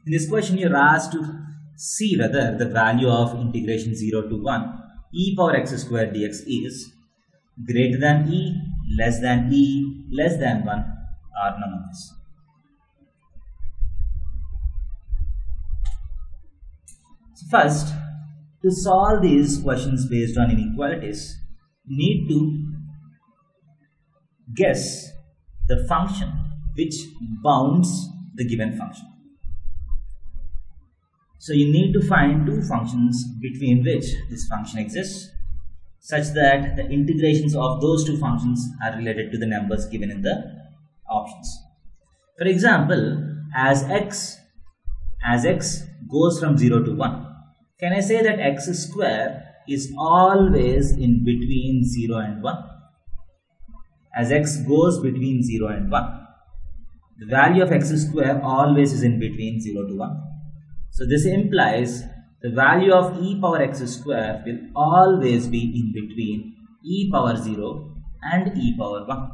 In this question, you're asked to see whether the value of integration 0 to 1 e power x square dx is greater than e, less than e, less than 1, or none of this. So first, to solve these questions based on inequalities, you need to guess the function which bounds the given function. So you need to find two functions between which this function exists, such that the integrations of those two functions are related to the numbers given in the options. For example, as x goes from 0 to 1, can I say that x square is always in between 0 and 1? As x goes between 0 and 1, the value of x square always is in between 0 to 1. So this implies the value of e power x square will always be in between e power 0 and e power 1.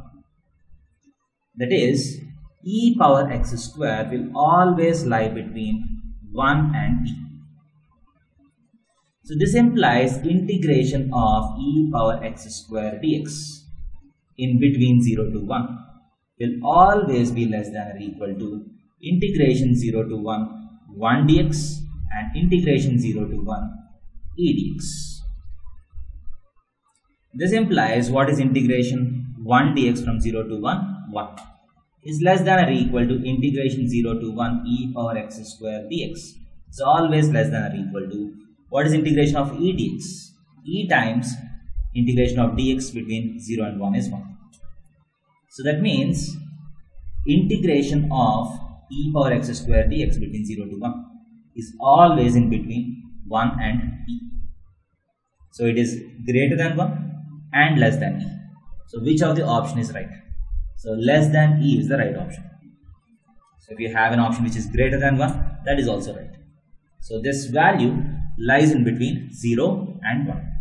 That is, e power x square will always lie between 1 and e. So this implies integration of e power x square dx in between 0 to 1 will always be less than or equal to integration 0 to 1 1 dx and integration 0 to 1 e dx. This implies what is integration 1 dx from 0 to 1? 1 is less than or equal to integration 0 to 1 e power x square dx. It's always less than or equal to what is integration of e dx? E times integration of dx between 0 and 1 is 1. So that means integration of e power x square dx between 0 to 1 is always in between 1 and e. So it is greater than 1 and less than e. So which of the option is right? So less than e is the right option. So if you have an option which is greater than 1, that is also right. So this value lies in between 0 and 1.